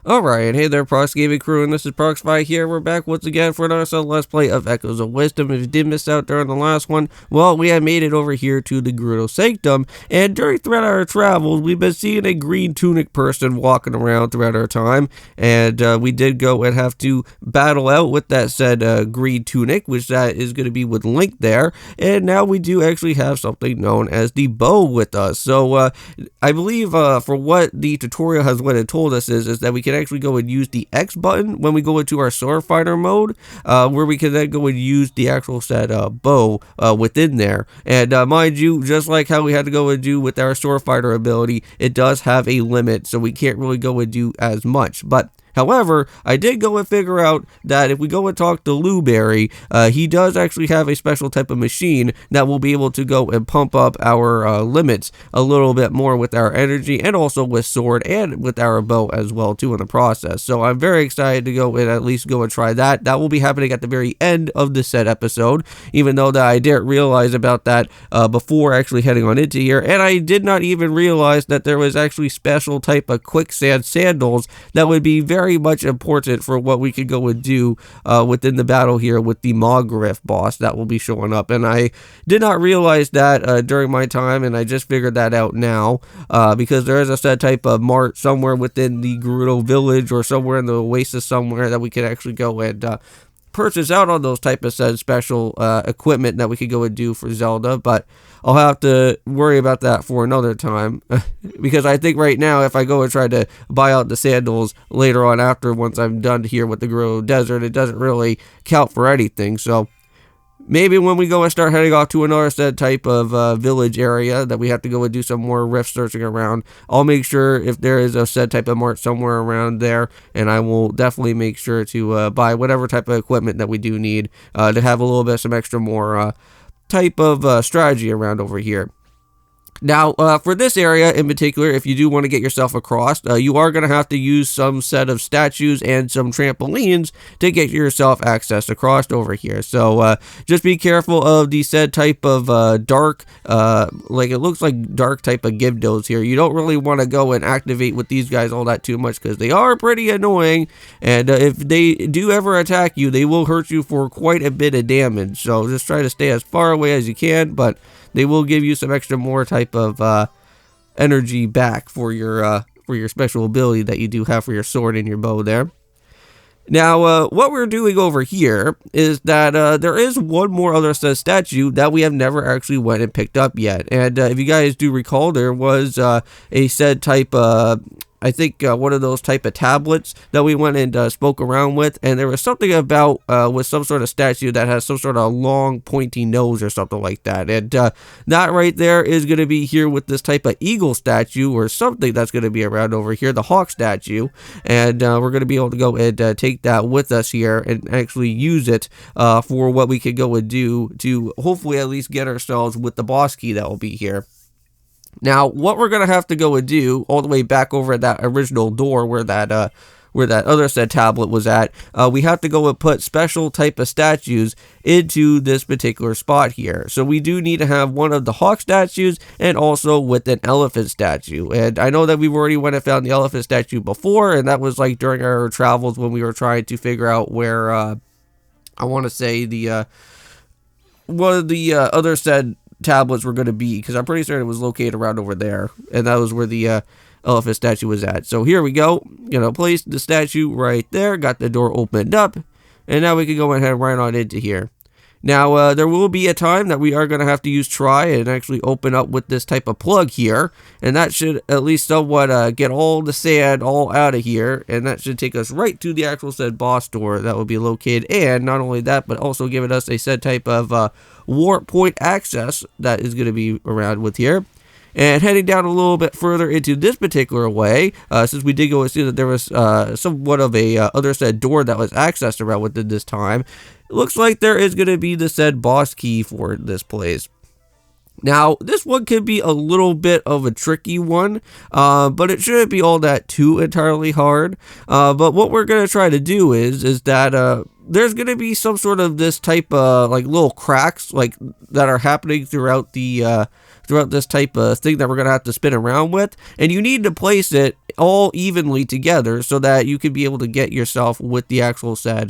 Alright, hey there Prox Gaming Crew, and this is Proxify here. We're back once again for another Let's Play of Echoes of Wisdom. If you did miss out during the last one, well, we have made it over here to the Gerudo Sanctum, and throughout our travels, we've been seeing a green tunic person walking around throughout our time, and we did go and have to battle out with that said green tunic, which that is going to be with Link there, and now we do actually have something known as the bow with us. So, I believe for what the tutorial has went and told us is that we can actually go and use the X button when we go into our sword fighter mode, where we can then go and use the actual said bow within there. And mind you, just like how we had to go and do with our sword fighter ability, it does have a limit, so we can't really go and do as much. But however, I did go and figure out that if we go and talk to Blueberry, he does actually have a special type of machine that will be able to go and pump up our limits a little bit more with our energy, and also with sword and with our bow as well too in the process. So I'm very excited to go and at least go and try that. That will be happening at the very end of the said episode, even though that I didn't realize about that before actually heading on into here, and I did not even realize that there was actually special type of quicksand sandals that would be very much important for what we could go and do within the battle here with the Mogryph boss that will be showing up. And I did not realize that during my time, and I just figured that out now, because there is a set type of mart somewhere within the Gerudo village or somewhere in the oasis somewhere that we could actually go and purchase out on those type of said special equipment that we could go and do for Zelda. But I'll have to worry about that for another time, because I think right now if I go and try to buy out the sandals later on after once I'm done here with the Gerudo Desert, it doesn't really count for anything. So maybe when we go and start heading off to another said type of village area that we have to go and do some more rift searching around, I'll make sure if there is a said type of mart somewhere around there, and I will definitely make sure to buy whatever type of equipment that we do need to have a little bit some extra more type of strategy around over here. Now, for this area in particular, if you do want to get yourself across, you are going to have to use some set of statues and some trampolines to get yourself access across over here. So, just be careful of the said type of dark, like it looks like dark type of Gyarados here. You don't really want to go and activate with these guys all that too much, because they are pretty annoying, and if they do ever attack you, they will hurt you for quite a bit of damage. So, just try to stay as far away as you can, but they will give you some extra more type of energy back for your special ability that you do have for your sword and your bow there. Now, what we're doing over here is that there is one more other statue that we have never actually went and picked up yet. And if you guys do recall, there was a said type I think one of those type of tablets that we went and spoke around with, and there was something about with some sort of statue that has some sort of long pointy nose or something like that, and that right there is going to be here with this type of eagle statue or something that's going to be around over here, the hawk statue, and we're going to be able to go and take that with us here and actually use it for what we could go and do to hopefully at least get ourselves with the boss key that will be here. Now, what we're going to have to go and do, all the way back over at that original door where that other said tablet was at, we have to go and put special type of statues into this particular spot here. So we do need to have one of the hawk statues and also with an elephant statue. And I know that we've already went and found the elephant statue before, and that was like during our travels when we were trying to figure out where, I want to say the, one of the other said tablets were going to be, because I'm pretty certain it was located around over there, and that was where the elephant statue was at. So here we go, place the statue right there, got the door opened up, and now we can go ahead and right on into here. Now, there will be a time that we are going to have to use try and actually open up with this type of plug here, and that should at least somewhat get all the sand all out of here, and that should take us right to the actual said boss door that will be located, and not only that, but also giving us a said type of warp point access that is going to be around with here. And heading down a little bit further into this particular way, since we did go and see that there was somewhat of a other said door that was accessed around within this time, it looks like there is going to be the said boss key for this place. Now, this one could be a little bit of a tricky one, but it shouldn't be all that too entirely hard. But what we're going to try to do is that there's going to be some sort of this type of like little cracks like that are happening throughout the throughout this type of thing that we're going to have to spin around with, and you need to place it all evenly together so that you could be able to get yourself with the actual said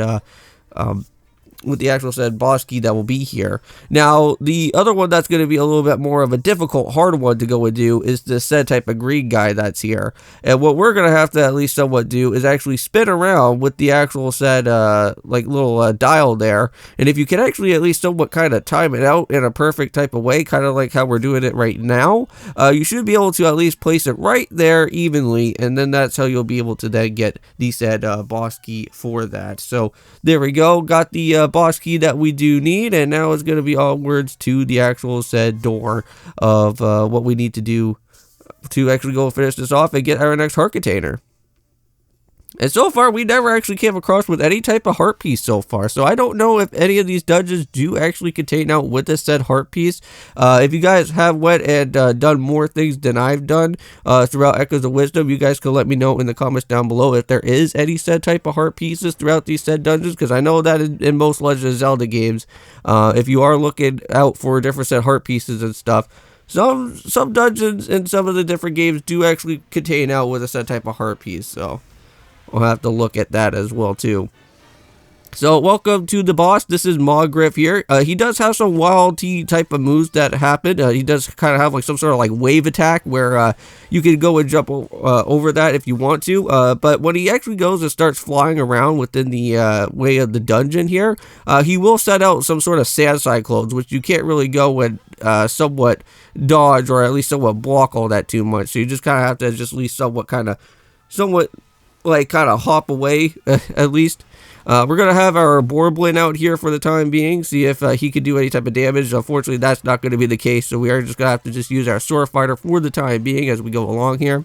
boss key that will be here. Now, the other one that's going to be a little bit more of a difficult, hard one to go and do is the said type of green guy that's here. And what we're going to have to at least somewhat do is actually spin around with the actual said, like little dial there. And if you can actually at least somewhat kind of time it out in a perfect type of way, kind of like how we're doing it right now, you should be able to at least place it right there evenly. And then that's how you'll be able to then get the said boss key for that. So there we go. Got the boss key that we do need, and now it's going to be onwards to the actual said door of what we need to do to actually go finish this off and get our next heart container. And so far, we never actually came across with any type of heart piece so far. So I don't know if any of these dungeons do actually contain out with this said heart piece. If you guys have went and done more things than I've done throughout Echoes of Wisdom, you guys can let me know in the comments down below if there is any said type of heart pieces throughout these said dungeons. Because I know that in most Legend of Zelda games, if you are looking out for different said heart pieces and stuff, some dungeons in some of the different games do actually contain out with a said type of heart piece. So we'll have to look at that as well too. So welcome to the boss. This is Mogryph here. He does have some wild T type of moves that happen. He does kind of have like some sort of like wave attack where you can go and jump over that if you want to. But when he actually goes and starts flying around within the way of the dungeon here, he will set out some sort of sand cyclones, which you can't really go and somewhat dodge or at least somewhat block all that too much. So you just kind of have to just at least somewhat like kind of hop away at least. We're gonna have our Borblin out here for the time being, see if he could do any type of damage. Unfortunately, that's not going to be the case, so we are just gonna have to just use our sword fighter for the time being as we go along here.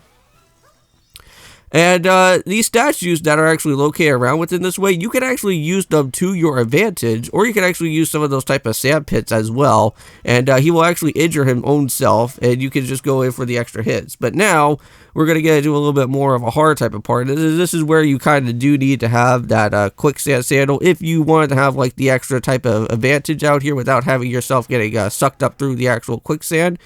And these statues that are actually located around within this way, you can actually use them to your advantage, or you can actually use some of those type of sand pits as well, and he will actually injure his own self, and you can just go in for the extra hits. But now, we're going to get into a little bit more of a hard type of part. This is where you kind of do need to have that quicksand sandal if you want to have like the extra type of advantage out here without having yourself getting sucked up through the actual quicksand.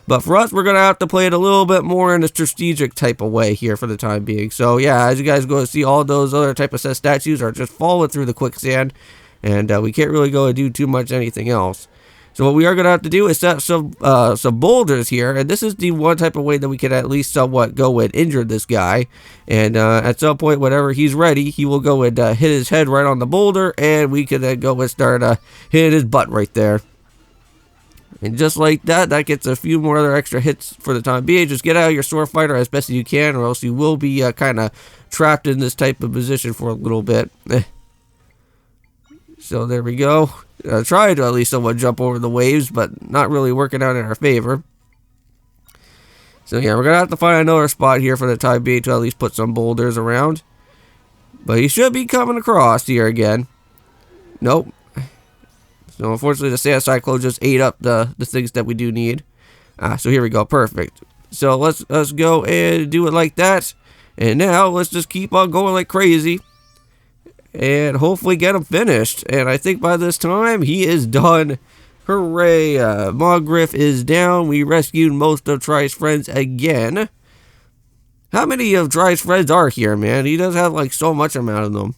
But for us, we're going to have to play it a little bit more in a strategic type of way here for the time being. So yeah, as you guys go to see, all those other type of set statues are just falling through the quicksand. And we can't really go and do too much anything else. So what we are going to have to do is set some boulders here. And this is the one type of way that we can at least somewhat go and injure this guy. And at some point, whenever he's ready, he will go and hit his head right on the boulder. And we can then go and start hitting his butt right there. And just like that, that gets a few more other extra hits for the time being. Just get out of your sword fighter as best as you can, or else you will be kind of trapped in this type of position for a little bit. So there we go. Try to at least somewhat jump over the waves, but not really working out in our favor. So yeah, we're going to have to find another spot here for the time being to at least put some boulders around. But he should be coming across here again. Nope. So unfortunately, the sand cyclone just ate up the things that we do need. So here we go. Perfect. So let's go and do it like that. And now let's just keep on going like crazy. And hopefully get him finished. And I think by this time, he is done. Hooray. Mogryph is down. We rescued most of Try's friends again. How many of Try's friends are here, man? He does have like so much amount of them.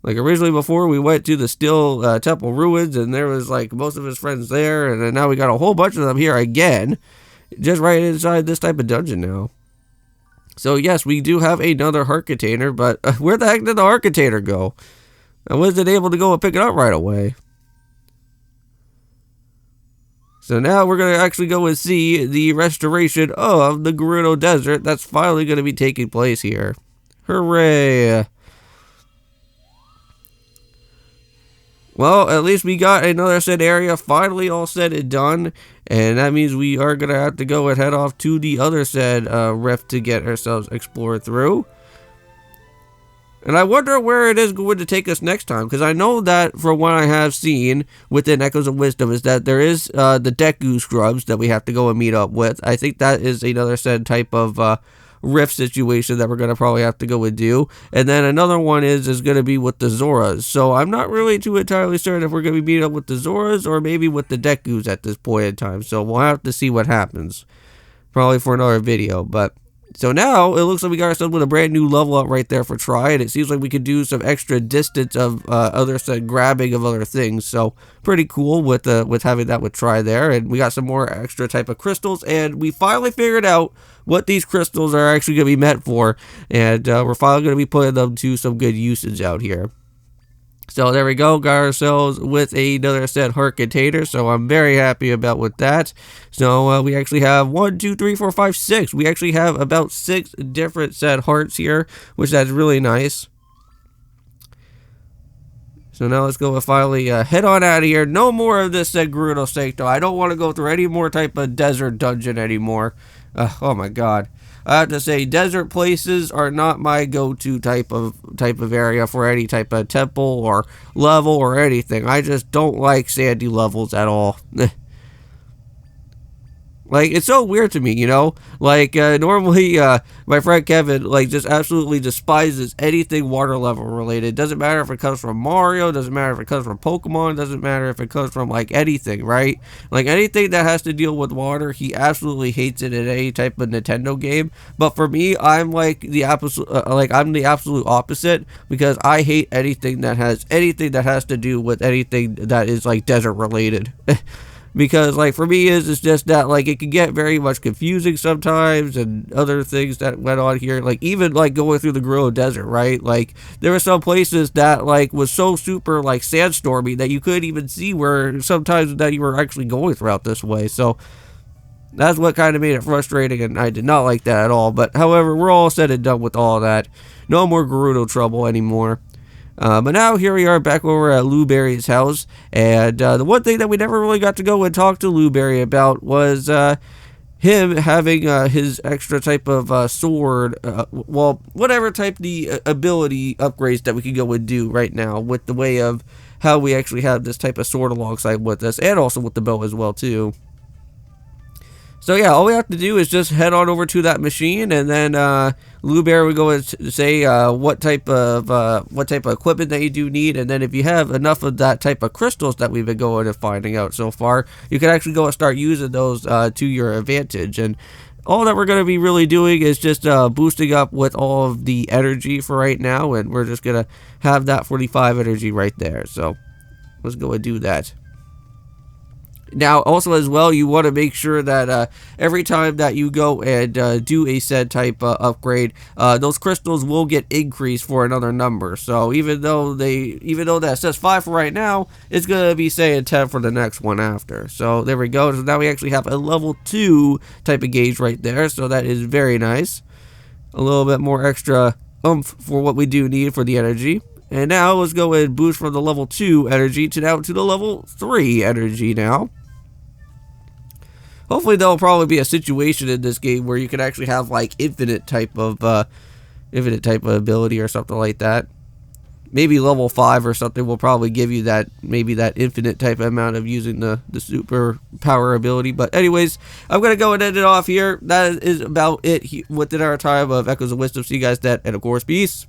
Like originally before we went to the Steel Temple Ruins and there was like most of his friends there, and then now we got a whole bunch of them here again, just right inside this type of dungeon now. So yes, we do have another heart container, but where the heck did the heart container go? I wasn't able to go and pick it up right away. So now we're going to actually go and see the restoration of the Gerudo Desert that's finally going to be taking place here. Hooray! Well, at least we got another said area finally all said and done. And that means we are going to have to go and head off to the other said rift to get ourselves explored through. And I wonder where it is going to take us next time. Because I know that from what I have seen within Echoes of Wisdom is that there is the Deku scrubs that we have to go and meet up with. I think that is another said type of rift situation that we're going to probably have to go and do. And then another one is going to be with the Zoras. So I'm not really too entirely certain if we're going to be meeting up with the Zoras or maybe with the Dekus at this point in time. So we'll have to see what happens. Probably for another video. But So now it looks like we got ourselves with a brand new level up right there for try, and it seems like we could do some extra distance of other set grabbing of other things. So pretty cool with having that with try there, and we got some more extra type of crystals, and we finally figured out what these crystals are actually going to be meant for, and we're finally going to be putting them to some good usage out here. So there we go, got ourselves with another set heart container, so I'm very happy about with that. So we actually have 1, 2, 3, 4, 5, 6. We actually have about 6 different set hearts here, which that's really nice. So now let's go and finally head on out of here. No more of this Gerudo Sanctum. I don't want to go through any more type of desert dungeon anymore. Oh my god. I have to say, desert places are not my go-to type of area for any type of temple or level or anything. I just don't like sandy levels at all. Like, it's so weird to me, you know? Like, normally, my friend Kevin, like, just absolutely despises anything water level related. Doesn't matter if it comes from Mario, doesn't matter if it comes from Pokemon, doesn't matter if it comes from, like, anything, right? Like, anything that has to deal with water, he absolutely hates it in any type of Nintendo game. But for me, I'm, like, the absolute opposite, because I hate anything that has to do with anything that is, like, desert related. Because, like, for me, it's just that, like, it can get very much confusing sometimes, and other things that went on here, like, even, like, going through the Gerudo Desert, right? Like, there were some places that, like, was so super, like, sandstormy that you couldn't even see where sometimes that you were actually going throughout this way, so that's what kind of made it frustrating, and I did not like that at all. But, however, we're all said and done with all that. No more Gerudo trouble anymore. But now here we are back over at Blueberry's house, and the one thing that we never really got to go and talk to Blueberry about was him having his extra type of sword, well, whatever type the ability upgrades that we can go and do right now with the way of how we actually have this type of sword alongside with us, and also with the bow as well too. So yeah, all we have to do is just head on over to that machine, and then Blueberry will go and say what type of equipment that you do need, and then if you have enough of that type of crystals that we've been going and finding out so far, you can actually go and start using those to your advantage. And all that we're going to be really doing is just boosting up with all of the energy for right now, and we're just going to have that 45 energy right there. So let's go and do that. Now, also as well, you want to make sure that every time that you go and do a said type upgrade, those crystals will get increased for another number. So even though that says 5 for right now, it's gonna be saying 10 for the next one after. So there we go. So now we actually have a level 2 type of gauge right there. So that is very nice. A little bit more extra oomph for what we do need for the energy. And now let's go and boost from the level 2 energy to the level 3 energy now. Hopefully there'll probably be a situation in this game where you can actually have like infinite type of ability or something like that. Maybe level 5 or something will probably give you that, maybe that infinite type of amount of using the super power ability. But anyways, I'm going to go and end it off here. That is about it within our time of Echoes of Wisdom. See you guys then, and of course, peace.